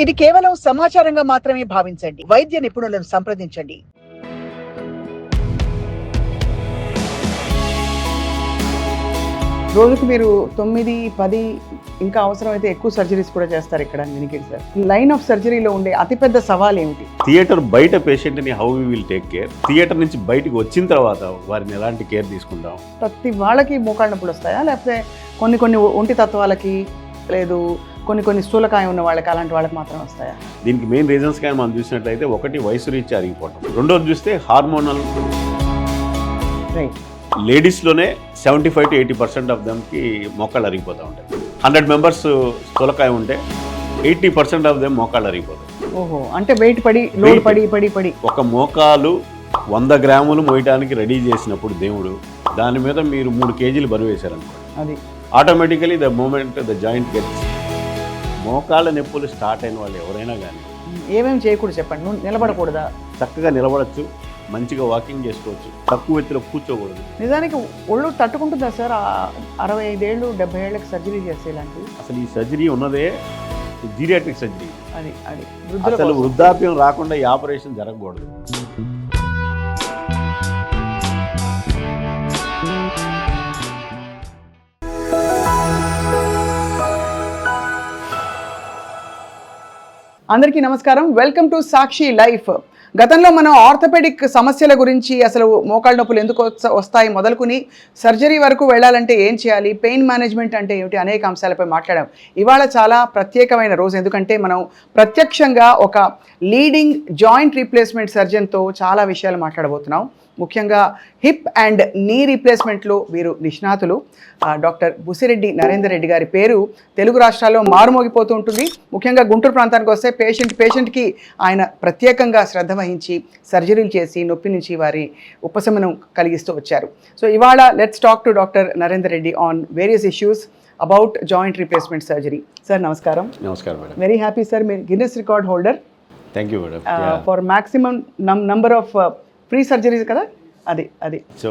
ఇది కేవలం సమాచారంగా మాత్రమే భావించండి. వైద్య నిపుణులను సంప్రదించండి. రోజుకి మీరు 9, 10 ఇంకా అవసరమైతే ఎక్కువ సర్జరీస్ కూడా చేస్తారు ఇక్కడ వినికిడి సార్. లైన్ ఆఫ్ సర్జరీలో ఉండే అతిపెద్ద సవాల్ ఏమిటి? థియేటర్ బయట పేషెంట్ని how we will take care, theatre నుంచి బయటకు వచ్చిన తర్వాత వారిని ఎలాంటి కేర్ తీసుకుంటాం. ప్రతి వాళ్ళకి మోకాళ్ళ నొప్పులు వస్తాయా, లేకపోతే కొన్ని ఒంటి తత్వాలకి, లేదు కొన్ని స్థూలకాయం ఉన్న వాళ్ళకి, అలాంటి వాళ్ళకి మాత్రం వస్తాయా? దీనికి మెయిన్ రీజన్స్ కానీ మనం చూసినట్లయితే ఒకటి వయసు రీత్యా అరిగిపోవడం, రెండోది చూస్తే హార్మోనల్. రైట్. లేడీస్లోనే 75 to 80% ఆఫ్ దమ్కి మోకాళ్ళు అరిగిపోతూ ఉంటాయి. 100 మెంబర్స్ స్థూలకాయం ఉంటే 80% ఆఫ్ దెమ్ మోకాళ్ళు అరిగిపోతాయి. ఓహో, అంటే వెయిట్ పడి, లోడ్ పడి ఒక మోకాలు 100 గ్రాములు మోయటానికి రెడీ చేసినప్పుడు దేవుడు దాని మీద మీరు 3 కేజీలు బరువు వేశారనుకో, అది automatically the moment the joint gets. మోకాళ్ళ నొప్పులు స్టార్ట్ అయిన వాళ్ళు ఎవరైనా కానీ ఏమేమి చేయకూడదు చెప్పండి. నువ్వు నిలబడకూడదా? చక్కగా నిలబడచ్చు, మంచిగా వాకింగ్ చేసుకోవచ్చు, తక్కువ ఎత్తులో కూర్చోకూడదు. నిజానికి ఒళ్ళు తట్టుకుంటుందా సార్? 65 ఏళ్ళు 70 ఏళ్ళకి సర్జరీ చేస్తే ఇలాంటివి? అసలు ఈ సర్జరీ ఉన్నదే జీరియాట్రిక్ సర్జరీ. అది అసలు వృద్ధాప్యం రాకుండా ఈ ఆపరేషన్ జరగకూడదు. అందరికీ నమస్కారం. Welcome to Sakshi life. గతంలో మనం ఆర్థోపెడిక్ సమస్యల గురించి, అసలు మోకాళ్ళ నొప్పులు ఎందుకు వస్తాయి మొదలుకుని సర్జరీ వరకు వెళ్ళాలంటే ఏం చేయాలి, పెయిన్ మేనేజ్మెంట్ అంటే ఏమిటి, అనేక అంశాలపై మాట్లాడాం. ఇవాళ చాలా ప్రత్యేకమైన రోజు, ఎందుకంటే మనం ప్రత్యక్షంగా ఒక లీడింగ్ జాయింట్ రీప్లేస్మెంట్ సర్జన్తో చాలా విషయాలు మాట్లాడబోతున్నాం. ముఖ్యంగా హిప్ అండ్ నీ రీప్లేస్మెంట్లో వీరు నిష్ణాతులు. డాక్టర్ బుసిరెడ్డి నరేందర్ రెడ్డి గారి పేరు తెలుగు రాష్ట్రాల్లో మారుమోగిపోతూ ఉంటుంది. ముఖ్యంగా గుంటూరు ప్రాంతానికి వస్తే పేషెంట్కి ఆయన ప్రత్యేకంగా శ్రద్ధ వహించి సర్జరీలు చేసి నొప్పి నుంచి వారి ఉపశమనం కలిగిస్తూ వచ్చారు. సో ఇవాళ let's talk to doctor Narender Reddy on various issues about joint replacement surgery. Sir నమస్కారం. నమస్కారం మేడం. వెరీ హ్యాపీ సార్, మీరు Guinness record holder. Thank you madam. For maximum number of free surgeries కదా, అది సో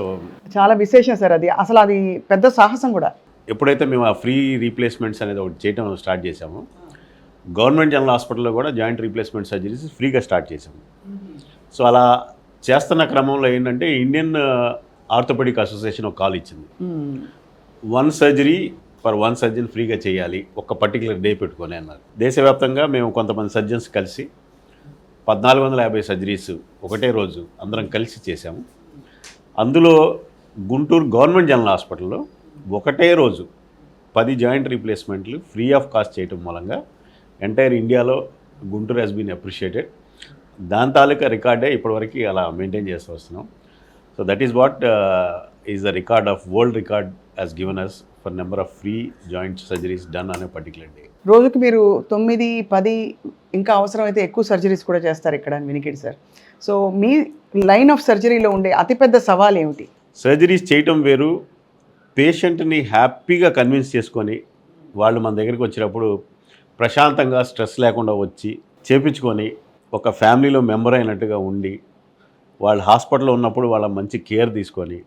చాలా విశేషం సార్. అసలు అది పెద్ద సాహసం కూడా. ఎప్పుడైతే మేము ఆ ఫ్రీ రీప్లేస్మెంట్స్ అనేది ఒకటి చేయడం స్టార్ట్ చేసామో, గవర్నమెంట్ జనరల్ హాస్పిటల్లో కూడా జాయింట్ రీప్లేస్మెంట్ సర్జరీస్ ఫ్రీగా స్టార్ట్ చేసాము. సో అలా చేస్తున్న క్రమంలో ఏంటంటే ఇండియన్ ఆర్థోపెడిక్ అసోసియేషన్ ఒక కాల్ ఇచ్చింది. 1 సర్జరీ ఫర్ 1 సర్జన్ ఫ్రీగా చేయాలి, ఒక పర్టికులర్ డే పెట్టుకొని అన్నారు. దేశవ్యాప్తంగా మేము కొంతమంది సర్జన్స్ కలిసి 1450 సర్జరీస్ ఒకటే రోజు అందరం కలిసి చేశాము. అందులో గుంటూరు గవర్నమెంట్ జనరల్ హాస్పిటల్లో ఒకటే రోజు 10 జాయింట్ రీప్లేస్మెంట్లు ఫ్రీ ఆఫ్ కాస్ట్ చేయటం మూలంగా ఎంటైర్ ఇండియాలో గుంటూరు హెస్ బీన్ అప్రిషియేటెడ్. దాని తాలూకా రికార్డే ఇప్పటివరకు అలా మెయింటైన్ చేస్తూ వస్తున్నాం. So that is what is the record of world record has given us for number of free joint surgeries done అనే పర్టికులర్ డే. రోజుకి మీరు 9, 10 ఇంకా అవసరమైతే ఎక్కువ సర్జరీస్ కూడా చేస్తారు ఇక్కడ వినికిడి సార్. సో మీ లైన్ ఆఫ్ సర్జరీలో ఉండే అతిపెద్ద సవాల్ ఏమిటి? సర్జరీస్ చేయటం వేరు, పేషెంట్ని హ్యాపీగా కన్విన్స్ చేసుకొని వాళ్ళు మన దగ్గరికి వచ్చినప్పుడు ప్రశాంతంగా స్ట్రెస్ లేకుండా వచ్చి చేపించుకొని ఒక ఫ్యామిలీలో మెంబర్ అయినట్టుగా ఉండి వాళ్ళు హాస్పిటల్లో ఉన్నప్పుడు వాళ్ళ మంచి కేర్ తీసుకొని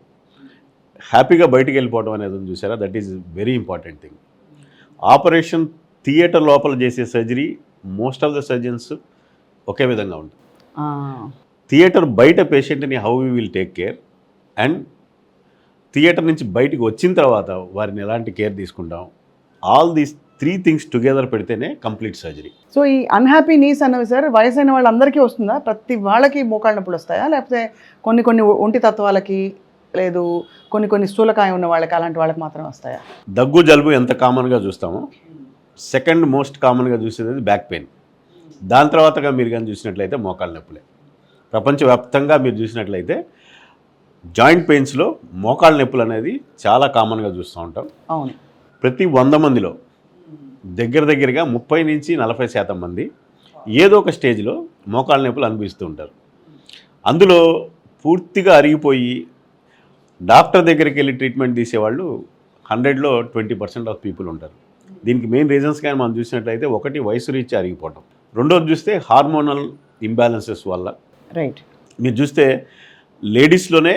హ్యాపీగా బయటికి వెళ్ళిపోవడం అనేది ఉంది చూసారా, that is very important thing. Operation theatre లోపల చేసే surgery most of the surgeons ఒకే విధంగా ఉంటుంది. థియేటర్ బయట పేషెంట్ని how we will take care and theatre నుంచి బయటకు వచ్చిన తర్వాత వారిని ఎలాంటి కేర్ తీసుకుంటాం, ఆల్ దీస్ 3 థింగ్స్ టుగెదర్ పెడితేనే కంప్లీట్ సర్జరీ. సో ఈ అన్హ్యాపీ నీస్ అన్నవి సార్ వయసైన వాళ్ళందరికీ వస్తుందా? ప్రతి వాళ్ళకి మోకాళ్ళ నొప్పులు వస్తాయా, లేకపోతే కొన్ని ఒంటి తత్వాలకి, లేదు కొన్ని స్థూలకాయం ఉన్న వాళ్ళకి, అలాంటి వాళ్ళకి మాత్రం వస్తాయా? దగ్గు జలుబు ఎంత కామన్గా చూస్తామో సెకండ్ మోస్ట్ కామన్గా చూసేది బ్యాక్ పెయిన్. దాని తర్వాతగా మీరు కానీ చూసినట్లయితే మోకాళ్ళ నొప్పులే. ప్రపంచవ్యాప్తంగా మీరు చూసినట్లయితే జాయింట్ పెయిన్స్లో మోకాళ్ళ నొప్పులు అనేది చాలా కామన్గా చూస్తూ ఉంటాం. అవును. ప్రతి 100 మందిలో దగ్గరగా 30 నుంచి 40% మంది ఏదో ఒక స్టేజ్లో మోకాళ్ళ నొప్పులు అనుభవిస్తూ ఉంటారు. అందులో పూర్తిగా అరిగిపోయి డాక్టర్ దగ్గరికి వెళ్ళి ట్రీట్మెంట్ తీసేవాళ్ళు 100లో 20% ఆఫ్ పీపుల్ ఉంటారు. దీనికి మెయిన్ రీజన్స్ కానీ మనం చూసినట్లయితే ఒకటి వయసు రీత్యా అరిగిపోవటం, రెండోది చూస్తే హార్మోనల్ ఇంబ్యాలెన్సెస్ వల్ల. రైట్. మీరు చూస్తే లేడీస్లోనే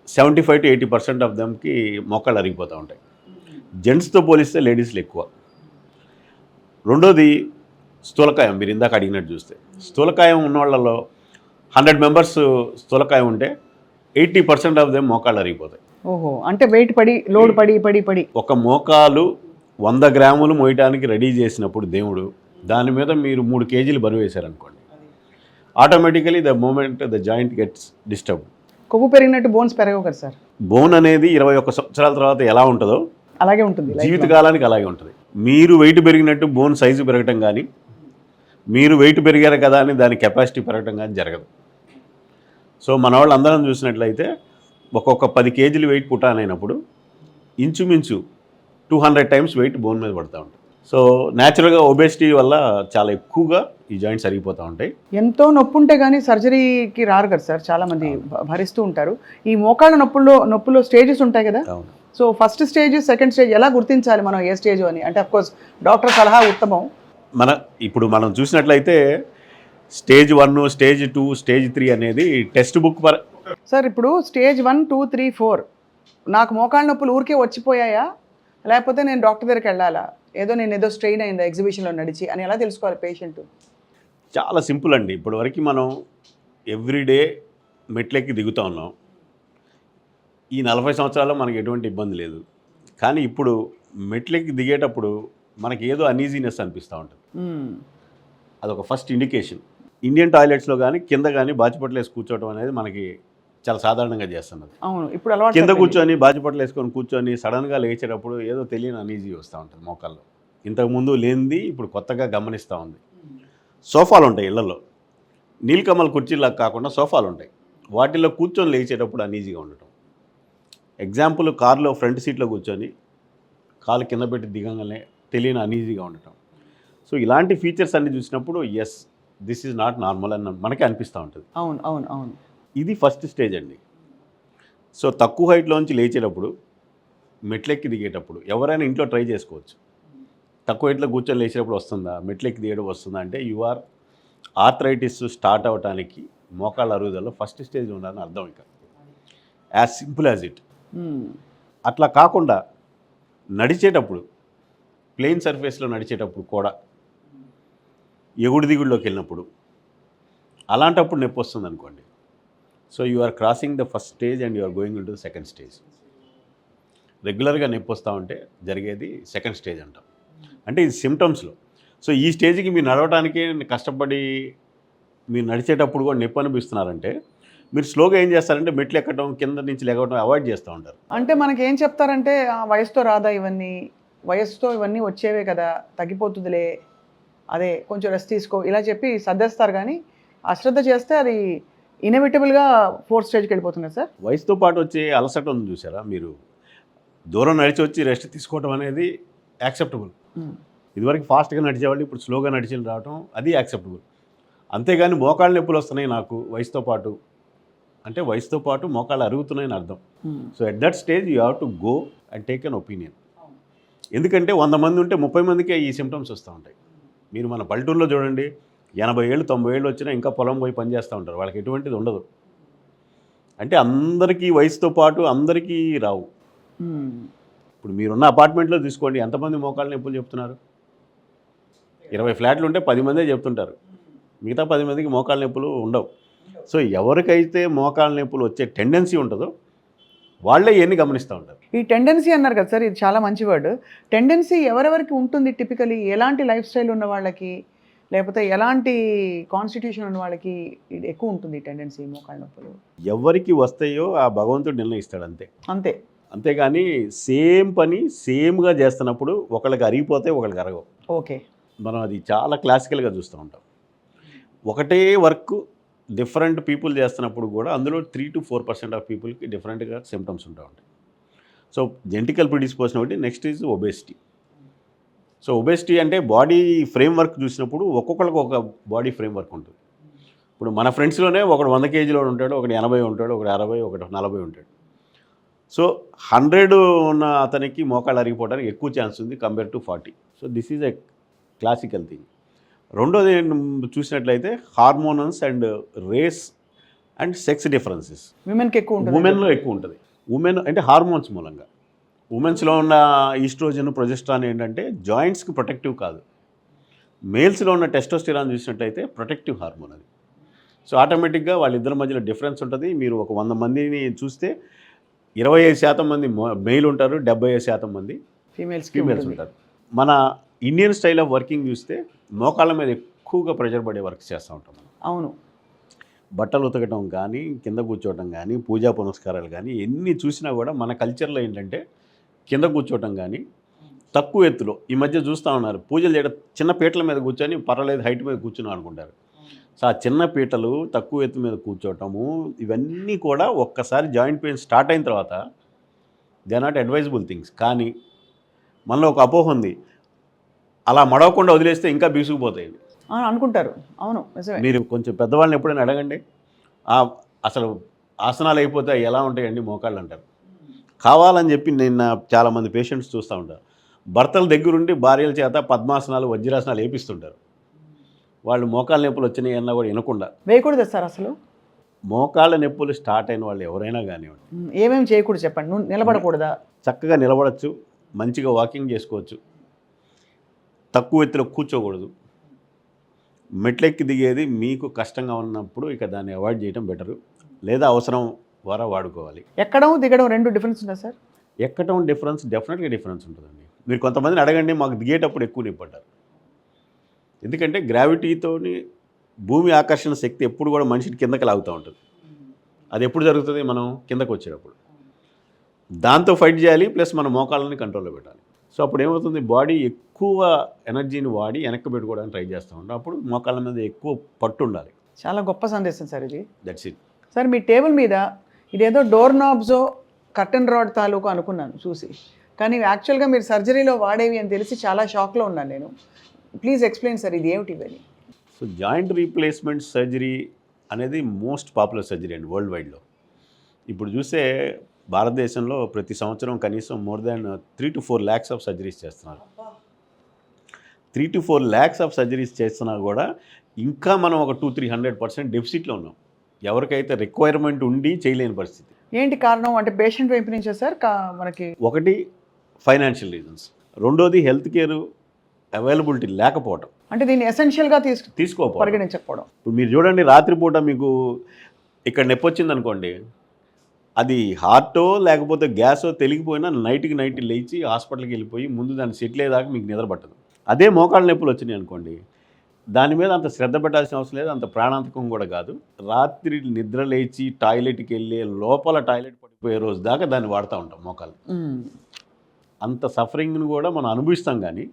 75 to 80% ఆఫ్ దమ్కి మోకాళ్ళు అరిగిపోతూ ఉంటాయి. జెంట్స్తో పోలిస్తే లేడీస్లో ఎక్కువ. రెండోది స్థూలకాయం మీరు ఇందాక అడిగినట్టు చూస్తే స్థూలకాయం ఉన్న వాళ్ళలో 100 మెంబర్స్ స్థూలకాయం ఉంటే 80% ఆఫ్ దెమ్ మోకాళ్ళు అరిగిపోతాయి. ఓహో, అంటే వెయిట్ పడి లోడ్ పడి ఒక మోకాలు 100 గ్రాములు మోయటానికి రెడీ చేసినప్పుడు దేవుడు దాని మీద మీరు 3 కేజీలు బరువు వేశారనుకోండి, automatically the moment the joint gets disturb. కొవ్వు పెరిగినట్టు బోన్స్ పెరగవు కదా సార్? బోన్ అనేది 21 సంవత్సరాల తర్వాత ఎలా ఉంటుందో అలాగే ఉంటుంది, జీవితకాలానికి అలాగే ఉంటుంది. మీరు వెయిట్ పెరిగినట్టు బోన్ సైజు పెరగటం కానీ, మీరు వెయిట్ పెరిగారు కదా అని దాని కెపాసిటీ పెరగటం కానీ జరగదు. సో మన వాళ్ళు అందరం చూసినట్లయితే ఒక్కొక్క 10 కేజీలు వెయిట్ పుటాన్ అయినప్పుడు ఇంచుమించు 200 టైమ్స్ వెయిట్ బోన్ మీద పడుతూ ఉంటుంది. సో న్యాచురల్గా ఒబేసిటీ వల్ల చాలా ఎక్కువగా ఈ జాయింట్స్ అరిగిపోతూ ఉంటాయి. ఎంతో నొప్పి ఉంటే కానీ సర్జరీకి రారు కదా సార్, చాలా మంది భరిస్తూ ఉంటారు. ఈ మోకాళ్ళ నొప్పుల్లో స్టేజెస్ ఉంటాయి కదా, so first stage second stage ఎలా గుర్తించాలి మనం ఏ స్టేజ్ అని? అంటే అఫ్కోర్స్ డాక్టర్ సలహా ఉత్తమం. ఇప్పుడు మనం చూసినట్లయితే స్టేజ్ 1, స్టేజ్ 2, స్టేజ్ 3 అనేది టెక్స్ట్ బుక్ సార్ ఇప్పుడు స్టేజ్ 1, 2, 3, 4 నాకు మోకాళ్ళ నొప్పులు ఊరికే వచ్చిపోయాయా, లేకపోతే నేను డాక్టర్ దగ్గరికి వెళ్ళాలా, నేను ఏదో స్ట్రెయిన్ అయిందా ఎగ్జిబిషన్లో నడిచి అని ఎలా తెలుసుకోవాలి పేషెంట్? చాలా సింపుల్ అండి. ఇప్పటి వరకు మనం ఎవ్రీడే మెట్లెక్కి దిగుతూ ఉన్నాం. ఈ 40 సంవత్సరాల్లో మనకి ఎటువంటి ఇబ్బంది లేదు. కానీ ఇప్పుడు మెట్లెక్కి దిగేటప్పుడు మనకి ఏదో అనీజీనెస్ అనిపిస్తూ ఉంటుంది. అదొక ఫస్ట్ ఇండికేషన్. ఇండియన్ టాయిలెట్స్లో కానీ కింద కానీ బాచిపట్లు వేసి కూర్చోవడం అనేది మనకి చాలా సాధారణంగా చేస్తున్నది. అవును, ఇప్పుడు అలవాటు. కింద కూర్చొని బాచిపట్లు వేసుకొని కూర్చొని సడన్గా లేచేటప్పుడు ఏదో తెలియని అనీజీ వస్తూ ఉంటుంది మోకాల్లో. ఇంతకుముందు లేనిది ఇప్పుడు కొత్తగా గమనిస్తూ ఉంది. సోఫాలు ఉంటాయి ఇళ్లలో, నీలకమల కుర్చీలాగా కాకుండా సోఫాలు ఉంటాయి, వాటిల్లో కూర్చొని లేచేటప్పుడు అనీజీగా ఉండటం. ఎగ్జాంపుల్, కార్లో ఫ్రంట్ సీట్లో కూర్చొని కాలు కింద పెట్టి దిగంగానే తెలియని అనీజీగా ఉండటం. సో ఇలాంటి ఫీచర్స్ అన్ని చూసినప్పుడు yes this is not normal అని మనకి అనిపిస్తూ ఉంటుంది. అవును అవును అవును. ఇది ఫస్ట్ స్టేజ్ అండి. సో తక్కువ హైట్లోంచి లేచేటప్పుడు, మెట్లెక్కి దిగేటప్పుడు ఎవరైనా ఇంట్లో ట్రై చేసుకోవచ్చు. తక్కువ హైట్లో కూర్చొని లేచేటప్పుడు వస్తుందా, మెట్లెక్కి దిగడం వస్తుందా అంటే ఆర్థరైటిస్ స్టార్ట్ అవ్వడానికి మోకాళ్ళ అరుగుదలలో ఫస్ట్ స్టేజ్ ఉండాలని అర్థం. ఇక యాజ్ సింపుల్ యాజ్ ఇట్. అట్లా కాకుండా నడిచేటప్పుడు, ప్లెయిన్ సర్ఫేస్లో నడిచేటప్పుడు కూడా ఎగుడు దిగుడులోకి వెళ్ళినప్పుడు అలాంటప్పుడు నొప్పి వస్తుంది అనుకోండి. So you are crossing the first stage and you are going in to the second stage. రెగ్యులర్గా నొప్పి వస్తూ ఉంటే జరిగేది సెకండ్ స్టేజ్ అంటాం. అంటే ఇది సిమ్టమ్స్లో. సో ఈ స్టేజ్కి మీరు నడవడానికి కష్టపడి మీరు నడిచేటప్పుడు కూడా నొప్పి అనిపిస్తున్నారంటే మీరు స్లోగా ఏం చేస్తారంటే మెట్లు ఎక్కడం, కింద నుంచి లెగవడం అవాయిడ్ చేస్తూ ఉంటారు. అంటే మనకి ఏం చెప్తారంటే వయసుతో రాదా ఇవన్నీ, వయసుతో ఇవన్నీ వచ్చేవే కదా, తగ్గిపోతుందిలే, అదే కొంచెం రెస్ట్ తీసుకో ఇలా చెప్పి సర్దేస్తారు. కానీ అశ్రద్ధ చేస్తే అది ఇన్ఎవిటబుల్గా 4th స్టేజ్కి వెళ్ళిపోతుంది సార్. వయసుతో పాటు వచ్చే అలసట ఉంది చూసారా, మీరు దూరం నడిచి వచ్చి రెస్ట్ తీసుకోవడం అనేది యాక్సెప్టబుల్. ఇదివరకు ఫాస్ట్గా నడిచేవాళ్ళు ఇప్పుడు స్లోగా నడిచి రావడం అది యాక్సెప్టబుల్. అంతేగాని మోకాళ్ళ నొప్పులు వస్తున్నాయి నాకు వయసుతో పాటు అంటే వయసుతో పాటు మోకాళ్ళు అరుగుతున్నాయని అర్థం. So at that stage you have to go and take an opinion. ఎందుకంటే 100 మంది ఉంటే 30 మందికే ఈ సిమ్టమ్స్ వస్తూ ఉంటాయి. మీరు మన పల్లెటూరులో చూడండి, 80 ఏళ్ళు 90 ఏళ్ళు వచ్చినా ఇంకా పొలం పోయి పని చేస్తూ ఉంటారు, వాళ్ళకి ఎటువంటిది ఉండదు. అంటే అందరికీ వయసుతో పాటు అందరికీ రావు. ఇప్పుడు మీరున్న అపార్ట్మెంట్లో తీసుకోండి, ఎంతమంది మోకాళ్ళ నొప్పులు చెప్తున్నారు? 20 ఫ్లాట్లు ఉంటే 10 మందే చెప్తుంటారు, మిగతా 10 మందికి మోకాళ్ళ నొప్పులు ఉండవు. సో ఎవరికైతే మోకాళ్ళ నొప్పులు వచ్చే టెండెన్సీ ఉంటుందో వాళ్ళే ఇవన్నీ గమనిస్తూ ఉంటారు. ఈ టెండెన్సీ అన్నారు కదా సార్, ఇది చాలా మంచి వర్డ్. టెండెన్సీ ఎవరెవరికి ఉంటుంది టిపికలీ? ఎలాంటి లైఫ్ స్టైల్ ఉన్న వాళ్ళకి, లేకపోతే ఎలాంటి కాన్స్టిట్యూషన్ ఉన్న వాళ్ళకి ఎక్కువ ఉంటుంది టెండెన్సీ మోకాళ్ళ నొప్పులు? ఎవరికి వస్తాయో ఆ భగవంతుడు నిర్ణయిస్తాడు అంతే. అంతే. అంతేగాని సేమ్ పని సేమ్గా చేస్తున్నప్పుడు ఒకళ్ళకి అరిగిపోతే ఒకళ్ళకి అరగవు. ఓకే. మనం అది చాలా క్లాసికల్గా చూస్తూ ఉంటాం. ఒకటే వర్క్ డిఫరెంట్ పీపుల్ చేస్తున్నప్పుడు కూడా అందులో 3 to 4% ఆఫ్ పీపుల్కి డిఫరెంట్గా సిమ్టమ్స్ ఉంటా ఉంటాయి. సో జెనెటికల్ ప్రిడిస్పోజిషన్ ఒకటి, next is obesity. So obesity అంటే బాడీ ఫ్రేమ్ వర్క్ చూసినప్పుడు ఒక్కొక్కరికి ఒక బాడీ ఫ్రేమ్ వర్క్ ఉంటుంది. ఇప్పుడు మన ఫ్రెండ్స్లోనే ఒకడు 100 కేజీలో ఉంటాడు, ఒకటి 80 ఉంటాడు, ఒకటి 60, ఒకటి 40 ఉంటాడు. సో 100 ఉన్న అతనికి మోకాళ్ళు అరిగిపోవడానికి ఎక్కువ ఛాన్స్ ఉంది compare to 40. So this is a classical thing. రెండోది చూసినట్లయితే hormonals and race and sex differences విమెన్కి ఎక్కువ ఉంటుంది. ఉమెన్లో ఎక్కువ ఉంటుంది. ఉమెన్ అంటే హార్మోన్స్ మూలంగా. ఉమెన్స్లో ఉన్న ఈస్ట్రోజన్, ప్రొజెస్ట్రాన్ ఏంటంటే జాయింట్స్కి ప్రొటెక్టివ్ కాదు, మేల్స్లో ఉన్న టెస్టోస్టిరాన్ చూసినట్లయితే ప్రొటెక్టివ్ హార్మోన్ అది. సో ఆటోమేటిక్గా వాళ్ళిద్దరి మధ్యలో డిఫరెన్స్ ఉంటుంది. మీరు ఒక 100 మందిని చూస్తే 25% మంది మెయిల్ ఉంటారు, 75% మంది ఫీమేల్స్కి ఫీమేల్స్ ఉంటారు. మన ఇండియన్ స్టైల్ ఆఫ్ వర్కింగ్ చూస్తే మోకాళ్ళ మీద ఎక్కువగా ప్రెషర్ పడే వర్క్ చేస్తూ ఉంటాం మనం. అవును. బట్టలు ఉతకడం కానీ, కింద కూర్చోవటం కానీ, పూజా పునస్కారాలు కానీ ఎన్ని చూసినా కూడా మన కల్చర్లో ఏంటంటే కింద కూర్చోవటం కానీ, తక్కువ ఎత్తులో ఈ మధ్య చూస్తూ ఉన్నారు పూజలు చేయడం చిన్న పీటల మీద కూర్చొని పర్వాలేదు హైట్ మీద కూర్చున్నాం అనుకుంటారు. సో ఆ చిన్న పీటలు తక్కువ ఎత్తు మీద కూర్చోవటము ఇవన్నీ కూడా ఒక్కసారి జాయింట్ పెయిన్ స్టార్ట్ అయిన తర్వాత they are not advisable things. కానీ మనలో ఒక అపోహ ఉంది, అలా మడవకుండా వదిలేస్తే ఇంకా బీసుకుపోతాయి. అనుకుంటారు. అవును, నిజమే. మీరు కొంచెం పెద్దవాళ్ళని ఎప్పుడైనా అడగండి, అసలు ఆసనాలు అయిపోతే ఎలా ఉంటాయండి మోకాళ్ళు అంటారు. కావాలని చెప్పి నేను చాలామంది పేషెంట్స్ చూస్తూ ఉంటారు, భర్తల దగ్గరుండి భార్యల చేత పద్మాసనాలు వజ్రాసనాలు వేపిస్తుంటారు. వాళ్ళు మోకాళ్ళ నొప్పులు వచ్చినాయి అన్నా కూడా వినకుండా. వేయకూడదు సార్ అసలు. మోకాళ్ళ నొప్పులు స్టార్ట్ అయిన వాళ్ళు ఎవరైనా కానివ్వండి, ఏమేమి చేయకూడదు చెప్పండి. నువ్వు నిలబడకూడదా? చక్కగా నిలబడచ్చు, మంచిగా వాకింగ్ చేసుకోవచ్చు, తక్కువ ఎత్తులో కూర్చోకూడదు. మెట్లెక్కి దిగేది మీకు కష్టంగా ఉన్నప్పుడు ఇక దాన్ని అవాయిడ్ చేయడం బెటరు, లేదా అవసరం ద్వారా వాడుకోవాలి. ఎక్కడం దిగడం రెండు డిఫరెన్స్ ఉందా సార్? ఎక్కడం డిఫరెన్స్ డెఫినెట్గా డిఫరెన్స్ ఉంటుందండి. మీరు కొంతమందిని అడగండి, మాకు దిగేటప్పుడు ఎక్కువ నిప్పడ్డారు. ఎందుకంటే గ్రావిటీతోని భూమి ఆకర్షణ శక్తి ఎప్పుడు కూడా మనిషిని కిందకి లాగుతూ ఉంటుంది. అది ఎప్పుడు జరుగుతుంది? మనం కిందకు వచ్చేటప్పుడు. దాంతో ఫైట్ చేయాలి, ప్లస్ మన మోకాళ్ళని కంట్రోల్లో పెట్టాలి. సో అప్పుడు ఏమవుతుంది, బాడీ ఎక్కువ ఎనర్జీని వాడి వెనక్కి పెట్టుకోవడానికి ట్రై చేస్తూ ఉంటాం. అప్పుడు మోకాళ్ళ మీద ఎక్కువ పట్టు ఉండాలి. చాలా గొప్ప సందేశం సార్ ఇది. That's it. Sir me table మీద ఇదేదో డోర్ నాబ్సో కర్టన్ రాడ్ తాలూకు అనుకున్నాను చూసి, కానీ యాక్చువల్గా మీరు సర్జరీలో వాడేవి అని తెలిసి చాలా షాక్లో ఉన్నాను నేను. ప్లీజ్ ఎక్స్ప్లెయిన్ సార్, ఇది ఏమిటి ఇవన్నీ? సో జాయింట్ రీప్లేస్మెంట్ సర్జరీ అనేది మోస్ట్ పాపులర్ సర్జరీ అండి వరల్డ్ వైడ్లో. ఇప్పుడు చూస్తే భారతదేశంలో ప్రతి సంవత్సరం కనీసం more than 3 to 4 lakhs of surgeries చేస్తున్నారు. 3 to 4 lakhs ఆఫ్ సర్జరీస్ చేస్తున్నా కూడా ఇంకా మనం ఒక 200-300% డెఫిసిట్లో ఉన్నాం. ఎవరికైతే రిక్వైర్మెంట్ ఉండి చేయలేని పరిస్థితి. ఏంటి కారణం అంటే పేషెంట్ వైపు నుంచే సార్ మనకి? ఒకటి ఫైనాన్షియల్ రీజన్స్, రెండోది హెల్త్ కేర్ అవైలబిలిటీ లేకపోవడం, అంటే దీన్ని ఎసెన్షియల్గా తీసుకోకపోవడం, పరిగణించకపోవడం. ఇప్పుడు మీరు చూడండి, రాత్రిపూట మీకు ఇక్కడ నొప్పి వచ్చింది అనుకోండి, అది హార్టో లేకపోతే గ్యాసో తెలిగిపోయినా నైట్కి నైట్ లేచి హాస్పిటల్కి వెళ్ళిపోయి ముందు దాన్ని సెటిల్ అయ్యేదాకా మీకు నిద్ర పట్టదు. అదే మోకాళ్ళ నొప్పులు వచ్చినాయి అనుకోండి, దాని మీద అంత శ్రద్ధ పెట్టాల్సిన అవసరం లేదు, అంత ప్రాణాంతకం కూడా కాదు. రాత్రి నిద్ర లేచి టాయిలెట్కి వెళ్ళి లోపల టాయిలెట్ పడిపోయే రోజు దాకా దాన్ని వాడుతూ ఉంటాం మోకాళ్ళు. అంత సఫరింగ్ని కూడా మనం అనుభవిస్తాం. కానీ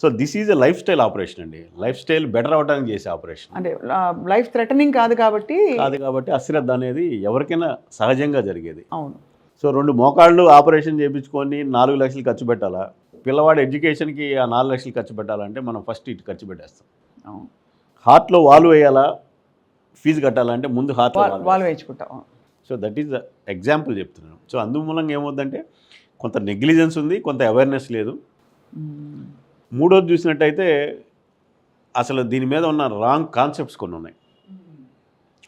so this is a life style operation అండి. లైఫ్ స్టైల్ బెటర్ అవడానికి చేసే ఆపరేషన్, అంటే లైఫ్ థ్రెటనింగ్ కాదు కాబట్టి అశ్రద్ధ అనేది ఎవరికైనా సహజంగా జరిగేది. అవును. సో 2 మోకాళ్ళు ఆపరేషన్ చేయించుకొని 4 లక్షలు ఖర్చు పెట్టాలా? పిల్లవాడి ఎడ్యుకేషన్కి ఆ 4 లక్షలు ఖర్చు పెట్టాలంటే మనం ఫస్ట్ ఇటు ఖర్చు పెట్టేస్తాం. అవును. హార్ట్లో వాల్వ్ వేయాలా, ఫీజు కట్టాలంటే ముందు హార్ట్లో వాళ్ళు వేయించుకుంటాం. So that is the example చెప్తున్నాను. సో అందుమూలంగా ఏమవుద్దంటే కొంత నెగ్లిజెన్స్ ఉంది, కొంత అవేర్నెస్ లేదు. మూడోది చూసినట్టయితే అసలు దీని మీద ఉన్న రాంగ్ కాన్సెప్ట్స్ కొన్ని ఉన్నాయి,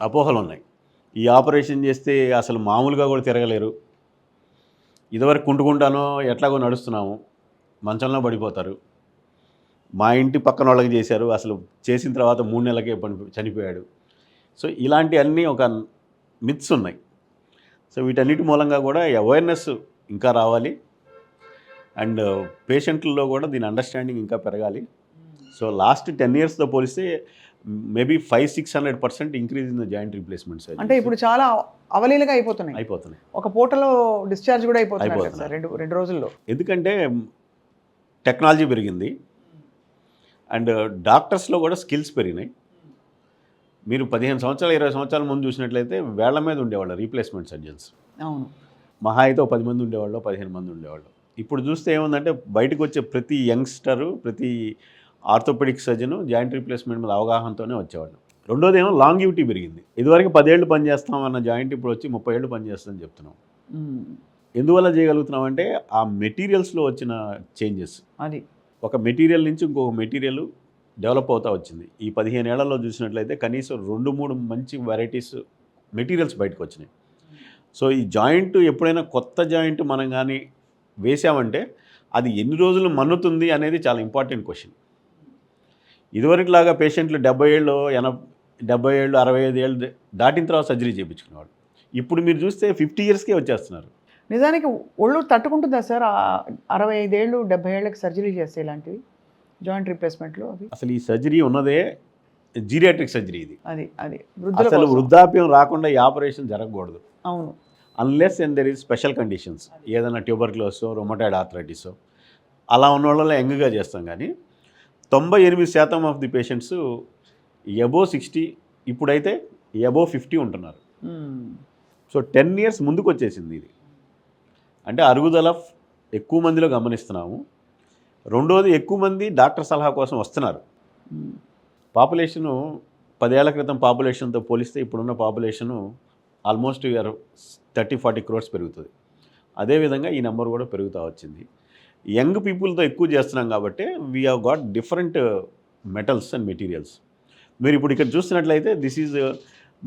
అపోహలు ఉన్నాయి. ఈ ఆపరేషన్ చేస్తే అసలు మామూలుగా కూడా తిరగలేరు, ఇదివరకు కుంటుకుంటానో ఎట్లాగో నడుస్తున్నాము, మంచంలో పడిపోతారు, మా ఇంటి పక్కన వాళ్ళకి చేశారు, అసలు చేసిన తర్వాత 3 నెలలకే చనిపోయాడు. సో ఇలాంటి అన్నీ ఒక మిత్స్ ఉన్నాయి. సో వీటన్నిటి మూలంగా కూడా అవేర్నెస్ ఇంకా రావాలి, అండ్ పేషెంట్లలో కూడా దీని అండర్స్టాండింగ్ ఇంకా పెరగాలి. సో లాస్ట్ 10 yearsతో పోలిస్తే maybe 500-600% increase in the joint replacements. అంటే ఇప్పుడు చాలా అవలీలగా అయిపోతున్నాయి. ఒక పూటలో డిశ్చార్జ్ కూడా అయిపోతుంది సార్, రెండు రోజుల్లో. ఎందుకంటే టెక్నాలజీ పెరిగింది అండ్ డాక్టర్స్లో కూడా స్కిల్స్ పెరిగినాయి. మీరు 15 సంవత్సరాలు 20 సంవత్సరాల ముందు చూసినట్లయితే వేళ్ల మీద ఉండేవాళ్ళు రీప్లేస్మెంట్ సర్జన్స్. అవును. మహా అయితే 10 మంది ఉండేవాళ్ళు, 15 మంది ఉండేవాళ్ళు. ఇప్పుడు చూస్తే ఏముందంటే బయటకు వచ్చే ప్రతి యంగ్స్టరు, ప్రతి ఆర్థోపెడిక్ సర్జను జాయింట్ రీప్లేస్మెంట్ మీద అవగాహనతోనే వచ్చేవాళ్ళు. రెండోది ఏమో లాంగివిటీ పెరిగింది. ఇదివరకు 10 ఏళ్ళు పనిచేస్తాం అన్న జాయింట్ ఇప్పుడు వచ్చి 30 ఏళ్ళు పనిచేస్తుందని చెప్తున్నాం. ఎందువల్ల చేయగలుగుతున్నాం అంటే ఆ మెటీరియల్స్లో వచ్చిన చేంజెస్. అది ఒక మెటీరియల్ నుంచి ఇంకొక మెటీరియల్ డెవలప్ అవుతూ వచ్చింది. ఈ 15 ఏళ్లలో చూసినట్లయితే కనీసం 2-3 మంచి వెరైటీస్ మెటీరియల్స్ బయటకు వచ్చినాయి. సో ఈ జాయింట్ ఎప్పుడైనా కొత్త జాయింట్ మనం కానీ వేసామంటే అది ఎన్ని రోజులు మన్నుతుంది అనేది చాలా ఇంపార్టెంట్ క్వశ్చన్. ఇదివరకులాగా పేషెంట్లు 70 ఏళ్ళు 70 ఏళ్ళు 65 ఏళ్ళు దాటిన తర్వాత సర్జరీ చేయించుకునేవాడు. ఇప్పుడు మీరు చూస్తే 50 ఇయర్స్కే వచ్చేస్తున్నారు. నిజానికి ఒళ్ళు తట్టుకుంటుందా సార్ 65 ఏళ్ళు 70 ఏళ్ళకి సర్జరీ చేస్తే ఇలాంటివి జాయింట్ రీప్లేస్మెంట్లు అవి? అసలు ఈ సర్జరీ ఉన్నదే జీరియాట్రిక్ సర్జరీ ఇది. అది వృద్ధుల అసలు కోసం. వృద్ధాప్యం రాకుండా ఈ ఆపరేషన్ జరగకూడదు. అవును. Unless and there is special conditions, ఏదైనా ట్యూబర్క్లోసో రొమటాయిడ్ ఆర్థరైటిసో అలా ఉన్న వాళ్ళలో యంగ్గా చేస్తాం. కానీ 98% ఆఫ్ ది పేషెంట్స్ అబోవ్ 60, ఇప్పుడైతే అబోవ్ 50 ఉంటున్నారు. సో 10 ఇయర్స్ ముందుకు వచ్చేసింది ఇది. అంటే అరుగుదల ఎక్కువ మందిలో గమనిస్తున్నాము. రెండోది, ఎక్కువ మంది డాక్టర్ సలహా కోసం వస్తున్నారు. పాపులేషను 10 ఏళ్ల క్రితం పాపులేషన్తో పోలిస్తే ఇప్పుడున్న పాపులేషను ఆల్మోస్ట్ 30-40 crores పెరుగుతుంది. అదేవిధంగా ఈ నెంబర్ కూడా పెరుగుతూ వచ్చింది. యంగ్ పీపుల్తో ఎక్కువ చేస్తున్నాం కాబట్టి we have got different metals and materials. మీరు ఇప్పుడు ఇక్కడ చూస్తున్నట్లయితే దిస్ ఈజ్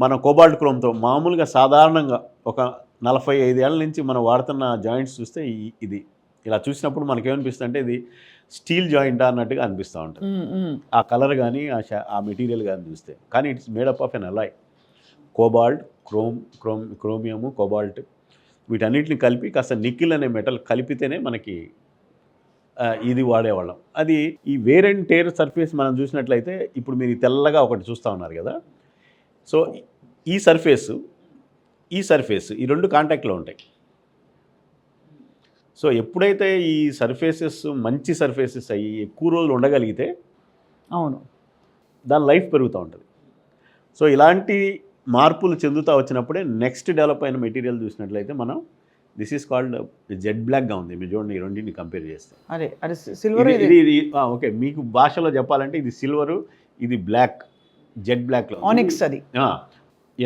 మన కోబాల్ట్ క్రోమ్తో మామూలుగా సాధారణంగా ఒక 45 ఏళ్ళ నుంచి మనం వాడుతున్న జాయింట్స్ చూస్తే ఇది ఇలా చూసినప్పుడు మనకేమనిపిస్తుంది అంటే ఇది స్టీల్ జాయింట్ అన్నట్టుగా అనిపిస్తూ ఉంటుంది. ఆ కలర్ కానీ ఆ మెటీరియల్ కానీ చూస్తే. కానీ it's made up of an alloy. Cobalt, chromium, cobalt వీటన్నిటిని కలిపి కాస్త నికిల్ అనే మెటల్ కలిపితేనే మనకి ఇది వాడేవాళ్ళం. అది ఈ వేర్ అండ్ టేర్ సర్ఫేస్ మనం చూసినట్లయితే ఇప్పుడు మీరు తెల్లగా ఒకటి చూస్తూ ఉన్నారు కదా. సో ఈ సర్ఫేస్ ఈ రెండు కాంటాక్ట్లో ఉంటాయి. సో ఎప్పుడైతే ఈ సర్ఫేసెస్ మంచి సర్ఫేసెస్ అయ్యి ఎక్కువ రోజులు ఉండగలిగితే అవును దాని లైఫ్ పెరుగుతూ ఉంటుంది. సో ఇలాంటి మార్పులు చెందుతూ వచ్చినప్పుడే నెక్స్ట్ డెవలప్ అయిన మెటీరియల్ చూసినట్లయితే మనం దిస్ ఈస్ కాల్డ్ జెడ్ బ్లాక్గా ఉంది. మీరు చూడండి, ఈ రెండింటిని కంపేర్ చేస్తాం. అదే సిల్వర్. ఇది ఓకే, మీకు భాషలో చెప్పాలంటే ఇది సిల్వరు, ఇది బ్లాక్, జెడ్ బ్లాక్లో ఆనిక్స్. అది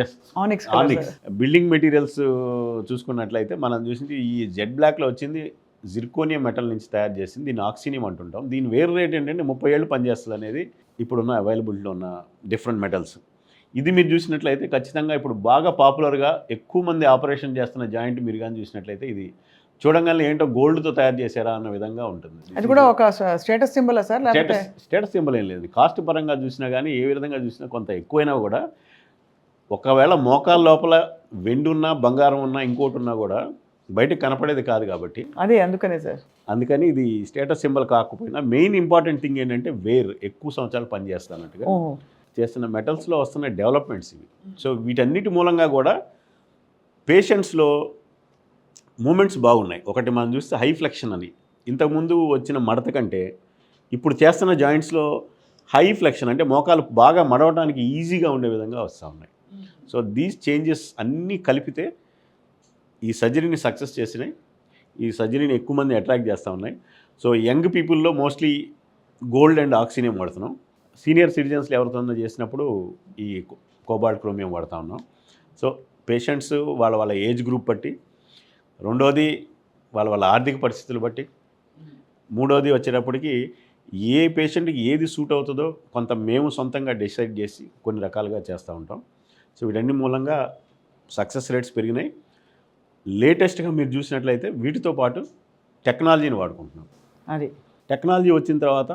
ఎస్, ఆనిక్స్. బిల్డింగ్ మెటీరియల్స్ చూసుకున్నట్లయితే మనం చూసింది ఈ జెడ్ బ్లాక్లో వచ్చింది జిర్కోనియం మెటల్ నుంచి తయారు చేసింది. దీన్ని ఆక్సినియం అంటుంటాం. దీని వేరు రేట్ ఏంటంటే 30 ఏళ్ళు పనిచేస్తుంది అనేది ఇప్పుడున్న అవైలబిలిటీలో ఉన్న డిఫరెంట్ మెటల్స్. ఇది మీరు చూసినట్లయితే ఖచ్చితంగా ఇప్పుడు బాగా పాపులర్గా ఎక్కువ మంది ఆపరేషన్ చేస్తున్న జాయింట్ మీరు కానీ చూసినట్లయితే ఇది చూడంగానే ఏంటో గోల్డ్తో తయారు చేశారా అన్న విధంగా ఉంటుంది. అది కూడా ఒక status symbol sir? Status symbol ఏం లేదు. కాస్ట్ పరంగా చూసినా కానీ ఏ విధంగా చూసినా కొంత ఎక్కువైనా కూడా, ఒకవేళ మోకాల లోపల వెండి ఉన్నా బంగారం ఉన్నా ఇంకోటి ఉన్నా కూడా బయటకు కనపడేది కాదు కాబట్టి అదే అందుకనే సార్. అందుకని ఇది స్టేటస్ సింబల్ కాకపోయినా మెయిన్ ఇంపార్టెంట్ థింగ్ ఏంటంటే ఎక్కువ సంవత్సరాలు పనిచేస్తానట్టుగా చేస్తున్న మెటల్స్లో వస్తున్న డెవలప్మెంట్స్ ఇవి. సో వీటన్నిటి మూలంగా కూడా పేషెంట్స్లో మూమెంట్స్ బాగున్నాయి. ఒకటి మనం చూస్తే హై ఫ్లెక్షన్ అని, ఇంతకుముందు వచ్చిన మడత కంటే ఇప్పుడు చేస్తున్న జాయింట్స్లో హై ఫ్లెక్షన్ అంటే మోకాలు బాగా మడవడానికి ఈజీగా ఉండే విధంగా వస్తూ ఉన్నాయి. సో దీస్ చేంజెస్ అన్నీ కలిపితే ఈ సర్జరీని సక్సెస్ చేసినాయి. ఈ సర్జరీని ఎక్కువ మంది అట్రాక్ట్ చేస్తూ ఉన్నాయి. సో యంగ్ పీపుల్లో మోస్ట్లీ గోల్డ్ అండ్ ఆక్సినియం వాడుతున్నాం. సీనియర్ సిటిజన్స్లో ఎవరితో చేసినప్పుడు ఈ కోబాల్ట్ క్రోమియం వాడుతూ ఉన్నాం. సో పేషెంట్స్ వాళ్ళ ఏజ్ గ్రూప్ బట్టి, రెండోది వాళ్ళ ఆర్థిక పరిస్థితులు బట్టి, మూడోది వచ్చేటప్పటికి ఏ పేషెంట్కి ఏది సూట్ అవుతుందో కొంత మేము సొంతంగా డిసైడ్ చేసి కొన్ని రకాలుగా చేస్తూ ఉంటాం. సో వీటన్ని మూలంగా సక్సెస్ రేట్స్ పెరిగినాయి. లేటెస్ట్గా మీరు చూసినట్లయితే వీటితో పాటు టెక్నాలజీని వాడుకుంటున్నాం. అది టెక్నాలజీ వచ్చిన తర్వాత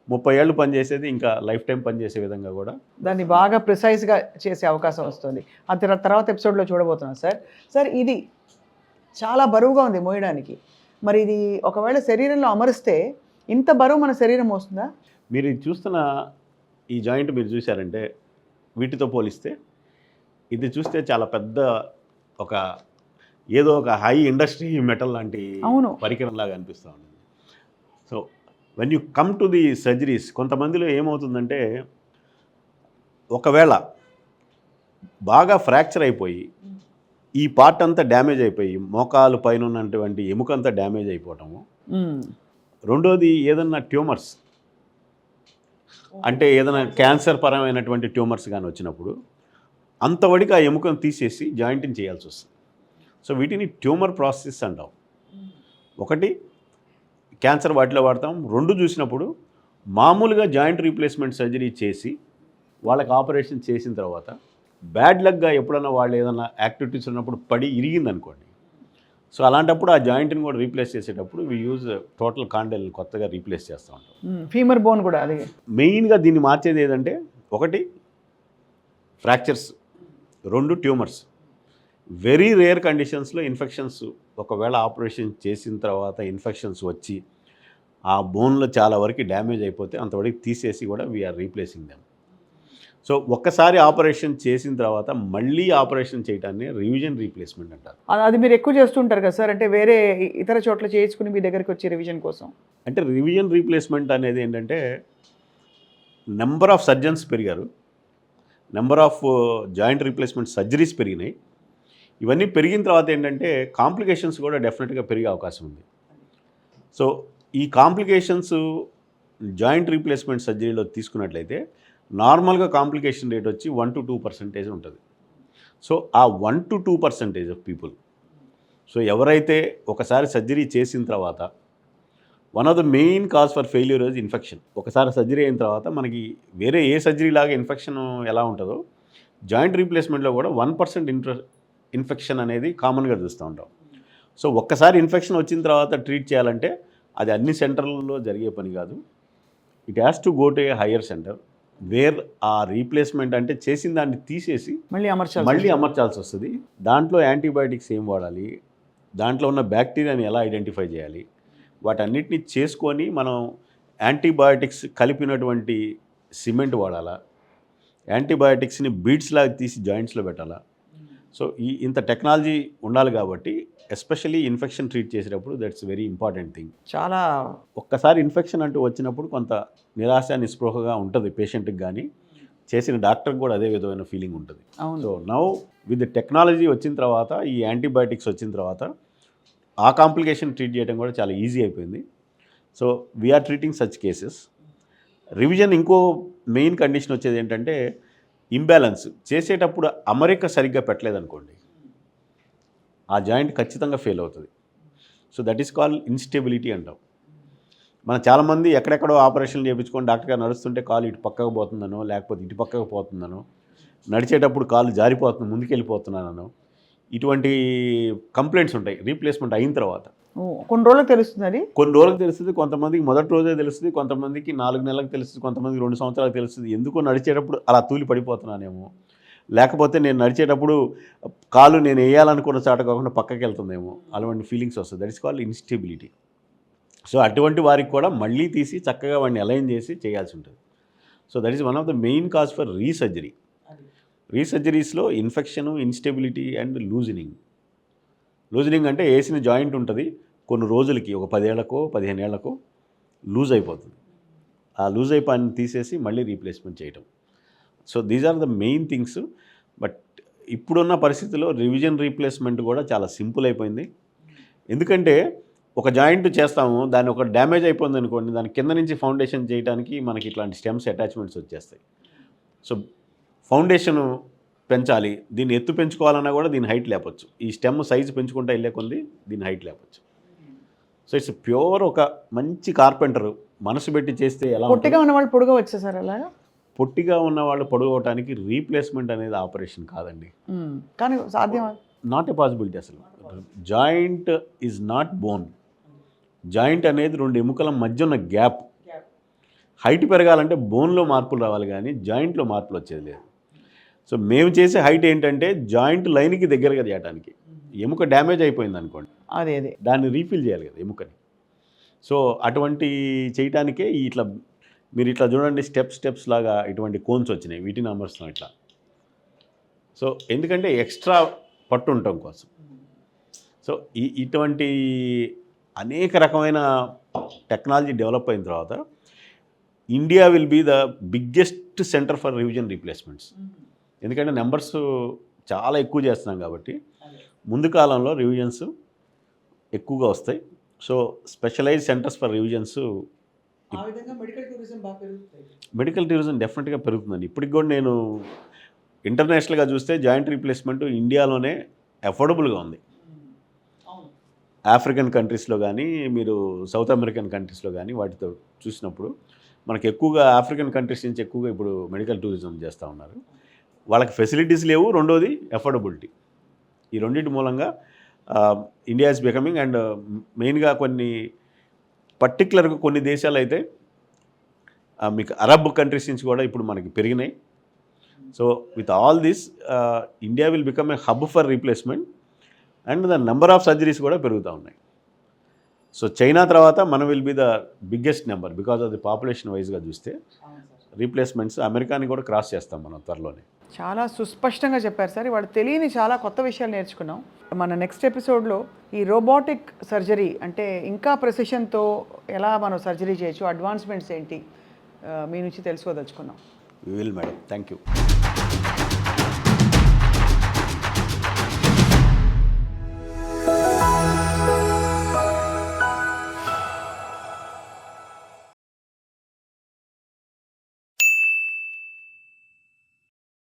30 ఏళ్ళు పనిచేసేది ఇంకా లైఫ్ టైం పనిచేసే విధంగా కూడా దాన్ని బాగా ప్రిసైజ్గా చేసే అవకాశం వస్తుంది. ఆ తర్వాత ఎపిసోడ్లో చూడబోతున్నాం సార్. ఇది చాలా బరువుగా ఉంది మోయడానికి. మరి ఇది ఒకవేళ శరీరంలో అమరిస్తే ఇంత బరువు మన శరీరం వస్తుందా? మీరు చూస్తున్న ఈ జాయింట్ మీరు చూసారంటే వీటితో పోలిస్తే ఇది చూస్తే చాలా పెద్ద ఏదో ఒక హై ఇండస్ట్రీ మెటల్ లాంటి పరికరంలాగా అనిపిస్తూ ఉంటుంది. So when you come to the surgeries, కొంతమందిలో ఏమవుతుందంటే ఒకవేళ బాగా ఫ్రాక్చర్ అయిపోయి ఈ పార్ట్ అంతా డ్యామేజ్ అయిపోయి మోకాలు పైన ఉన్నటువంటి ఎముకంతా డ్యామేజ్ అయిపోవటము, రెండోది ఏదన్నా ట్యూమర్స్ అంటే ఏదైనా క్యాన్సర్ పరమైనటువంటి ట్యూమర్స్ కానీ వచ్చినప్పుడు అంతవరకు ఆ ఎముకను తీసేసి జాయింట్ని చేయాల్సి వస్తుంది. సో వీటిని ట్యూమర్ ప్రాసెస్ అంటాం. ఒకటి క్యాన్సర్ వాటిలో వాడతాం. రెండు చూసినప్పుడు మామూలుగా జాయింట్ రీప్లేస్మెంట్ సర్జరీ చేసి వాళ్ళకి ఆపరేషన్ చేసిన తర్వాత బ్యాడ్ లక్గా ఎప్పుడన్నా వాళ్ళు ఏదైనా యాక్టివిటీస్ ఉన్నప్పుడు పడి ఇరిగిందనుకోండి, సో అలాంటప్పుడు ఆ జాయింట్ని కూడా రీప్లేస్ చేసేటప్పుడు వి యూజ్ టోటల్ కాండెల్ కొత్తగా రీప్లేస్ చేస్తూ ఉంటాం. ఫీమర్ బోన్ కూడా అది మెయిన్గా దీన్ని మార్చేది ఏదంటే ఒకటి ఫ్రాక్చర్స్, రెండు ట్యూమర్స్. వెరీ రేర్ కండిషన్స్లో ఇన్ఫెక్షన్స్ ఒకవేళ ఆపరేషన్ చేసిన తర్వాత ఇన్ఫెక్షన్స్ వచ్చి ఆ బోన్లో చాలా వరకు డ్యామేజ్ అయిపోతే అంతవరకు తీసేసి కూడా వీఆర్ రీప్లేసింగ్ దెమ్. సో ఒక్కసారి ఆపరేషన్ చేసిన తర్వాత మళ్ళీ ఆపరేషన్ చేయడాన్ని రివిజన్ రీప్లేస్మెంట్ అంటారు. అది మీరు ఎక్కువ చేస్తుంటారు కదా సార్, అంటే వేరే ఇతర చోట్ల చేయించుకుని మీ దగ్గరికి వచ్చి రివిజన్ కోసం. అంటే రివిజన్ రీప్లేస్మెంట్ అనేది ఏంటంటే నెంబర్ ఆఫ్ సర్జన్స్ పెరిగారు, number of joint replacement surgeries పెరిగినాయి. ఇవన్నీ పెరిగిన తర్వాత ఏంటంటే కాంప్లికేషన్స్ కూడా డెఫినెట్గా పెరిగే అవకాశం ఉంది. సో ఈ కాంప్లికేషన్స్ జాయింట్ రీప్లేస్మెంట్ సర్జరీలో తీసుకున్నట్లయితే నార్మల్గా కాంప్లికేషన్ రేట్ వచ్చి 1 to 2% ఉంటుంది. సో ఆ 1 to 2% ఆఫ్ పీపుల్, సో ఎవరైతే ఒకసారి సర్జరీ చేసిన తర్వాత one of the main cause for failure is infection. ఒకసారి సర్జరీ అయిన తర్వాత మనకి వేరే ఏ సర్జరీ లాగా ఇన్ఫెక్షన్ ఎలా ఉంటుందో జాయింట్ రీప్లేస్మెంట్లో కూడా 1% ఇన్ఫెక్షన్ అనేది కామన్గా చూస్తూ ఉంటాం. సో ఒక్కసారి ఇన్ఫెక్షన్ వచ్చిన తర్వాత ట్రీట్ చేయాలంటే అది అన్ని సెంటర్లలో జరిగే పని కాదు. It has to go to A higher centre where ఆ రీప్లేస్మెంట్ అంటే చేసిన దాన్ని తీసేసి మళ్ళీ అమర్చాల్సి వస్తుంది. దాంట్లో యాంటీబయాటిక్స్ ఏం వాడాలి, దాంట్లో ఉన్న బ్యాక్టీరియాని ఎలా ఐడెంటిఫై చేయాలి, వాటన్నిటిని చేసుకొని మనం యాంటీబయాటిక్స్ కలిపినటువంటి సిమెంట్ వాడాలా, యాంటీబయాటిక్స్ని బీడ్స్ లాగా తీసి జాయింట్స్లో పెట్టాలా. సో ఇంత టెక్నాలజీ ఉండాలి కాబట్టి ఎస్పెషల్లీ ఇన్ఫెక్షన్ ట్రీట్ చేసేటప్పుడు దట్స్ వెరీ ఇంపార్టెంట్ థింగ్. చాలా ఒక్కసారి ఇన్ఫెక్షన్ అంటూ వచ్చినప్పుడు కొంత నిరాశ నిస్పృహగా ఉంటుంది పేషెంట్కి, కానీ చేసిన డాక్టర్కి కూడా అదే విధమైన ఫీలింగ్ ఉంటుంది. సో నౌ విత్ టెక్నాలజీ వచ్చిన తర్వాత, ఈ యాంటీబయాటిక్స్ వచ్చిన తర్వాత ఆ కాంప్లికేషన్ ట్రీట్ చేయడం కూడా చాలా ఈజీ అయిపోయింది. So we are treating such cases. Revision ఇంకో మెయిన్ కండిషన్ వచ్చేది ఏంటంటే ఇంబ్యాలెన్స్. చేసేటప్పుడు అమరిక సరిగ్గా పెట్టలేదనుకోండి, ఆ జాయింట్ ఖచ్చితంగా ఫెయిల్ అవుతుంది. So that is called instability అంటాం. మనం చాలామంది ఎక్కడెక్కడో ఆపరేషన్లు చేయించుకొని డాక్టర్ గారు నడుస్తుంటే కాలు ఇటు పక్కకు పోతుందనో, లేకపోతే ఇటు పక్కకు పోతుందనో, నడిచేటప్పుడు కాలు జారిపోతుంది ముందుకెళ్ళిపోతున్నానో, ఇటువంటి కంప్లైంట్స్ ఉంటాయి రీప్లేస్మెంట్ అయిన తర్వాత. కొన్ని రోజులకు తెలుస్తుంది అది, కొన్ని రోజులకు తెలుస్తుంది, కొంతమందికి మొదటి రోజే తెలుస్తుంది, కొంతమందికి 4 నెలలకు తెలుస్తుంది, కొంతమందికి 2 సంవత్సరాలకు తెలుస్తుంది. ఎందుకో నడిచేటప్పుడు అలా తూలి పడిపోతున్నానేమో, లేకపోతే నేను నడిచేటప్పుడు కాలు నేను వేయాలనుకున్న చాట కాకుండా పక్కకి వెళ్తుందేమో, అలాంటి ఫీలింగ్స్ వస్తుంది. That is called instability. So అటువంటి వారికి కూడా మళ్ళీ తీసి చక్కగా వాడిని అలైన్ చేసి చేయాల్సి ఉంటుంది. So that is one of the main cause for resurgery. రీసర్జరీస్లో ఇన్ఫెక్షను, ఇన్స్టెబిలిటీ అండ్ లూజనింగ్ అంటే వేసిన జాయింట్ ఉంటుంది, కొన్ని రోజులకి ఒక 10 ఏళ్లకో 15 ఏళ్లకో లూజ్ అయిపోతుంది. ఆ లూజ్ అయిపోయిన తీసేసి మళ్ళీ రీప్లేస్మెంట్ చేయటం. So these are the main things. But ఇప్పుడున్న పరిస్థితుల్లో రివిజన్ రీప్లేస్మెంట్ కూడా చాలా సింపుల్ అయిపోయింది. ఎందుకంటే ఒక జాయింట్ చేస్తాము, దాన్ని ఒక డ్యామేజ్ అయిపోయింది అనుకోండి, దాని కింద నుంచి ఫౌండేషన్ చేయడానికి మనకి ఇట్లాంటి స్టెమ్స్ అటాచ్మెంట్స్ వచ్చేస్తాయి. సో ఫౌండేషన్ పెంచాలి, దీన్ని ఎత్తు పెంచుకోవాలన్నా కూడా దీని హైట్ లేపచ్చు. ఈ స్టెమ్ సైజు పెంచుకుంటా వెళ్ళే కొద్ది దీని హైట్ లేపచ్చు. సో ఇట్స్ ప్యూర్ ఒక మంచి కార్పెంటర్ మనసు పెట్టి చేస్తే ఎలా. పొట్టిగా ఉన్న వాళ్ళు పొడుగా వచ్చేసారు అలాగా. పొట్టిగా ఉన్న వాళ్ళు పొడవటానికి రీప్లేస్మెంట్ అనేది ఆపరేషన్ కాదండి, కానీ సాధ్యం, నాట్ ఎ పాసిబిలిటీ. అసలు joint is not bone. Joint అనేది 2 ఎముకల మధ్య ఉన్న గ్యాప్. హైట్ పెరగాలంటే బోన్లో మార్పులు రావాలి, కానీ జాయింట్లో మార్పులు వచ్చేది లేదు. సో మేము చేసే హైట్ ఏంటంటే జాయింట్ లైన్కి దగ్గరగా చేయడానికి. ఎముక డ్యామేజ్ అయిపోయింది అనుకోండి, అదే దాన్ని రీఫిల్ చేయాలి కదా ఎముకని. సో అటువంటి చేయటానికే ఇట్లా మీరు ఇట్లా చూడండి, స్టెప్స్ లాగా ఇటువంటి కోన్స్ వచ్చినాయి, వీటిని అమర్స్తున్నాం ఇట్లా. సో ఎందుకంటే ఎక్స్ట్రా పట్టు ఉండటం కోసం. సో ఇటువంటి అనేక రకమైన టెక్నాలజీ డెవలప్ అయిన తర్వాత India will be the biggest centre for revision replacements. ఎందుకంటే నెంబర్స్ చాలా ఎక్కువ చేస్తున్నాం కాబట్టి ముందు కాలంలో రివిజన్స్ ఎక్కువగా వస్తాయి. So specialise centres for revisions, medical tourism డెఫినెట్గా పెరుగుతుందండి. ఇప్పటికి కూడా నేను ఇంటర్నేషనల్గా చూస్తే జాయింట్ రీప్లేస్మెంట్ ఇండియాలోనే అఫోర్డబుల్గా ఉంది. ఆఫ్రికన్ కంట్రీస్లో కానీ, మీరు సౌత్ అమెరికన్ కంట్రీస్లో కానీ వాటితో చూసినప్పుడు మనకు ఎక్కువగా ఆఫ్రికన్ కంట్రీస్ నుంచి ఎక్కువగా ఇప్పుడు మెడికల్ టూరిజం చేస్తూ ఉన్నారు. వాళ్ళకి ఫెసిలిటీస్ లేవు, రెండోది అఫోర్డబిలిటీ. ఈ రెండింటి మూలంగా ఇండియా ఇస్ బికమింగ్ అండ్ మెయిన్గా పర్టికులర్గా కొన్ని దేశాలు అయితే మీకు అరబ్ కంట్రీస్ నుంచి కూడా ఇప్పుడు మనకి పెరిగినాయి. So with all this India will become a hub for replacement and the number of surgeries కూడా పెరుగుతూ ఉన్నాయి. సో చైనా తర్వాత మనం will be the biggest number because of the population వైజ్గా చూస్తే రీప్లేస్మెంట్స్ అమెరికాని కూడా క్రాస్ చేస్తాం మనం త్వరలోనే. చాలా సుస్పష్టంగా చెప్పారు సార్. వాళ్ళు తెలియని చాలా కొత్త విషయాలు నేర్చుకున్నాం. మన నెక్స్ట్ ఎపిసోడ్లో ఈ రోబోటిక్ సర్జరీ అంటే ఇంకా ప్రెసిషన్తో ఎలా మనం సర్జరీ చేయొచ్చు, అడ్వాన్స్మెంట్స్ ఏంటి మీ నుంచి తెలుసుకోదలుచుకున్నాం. We will madam. Thank you.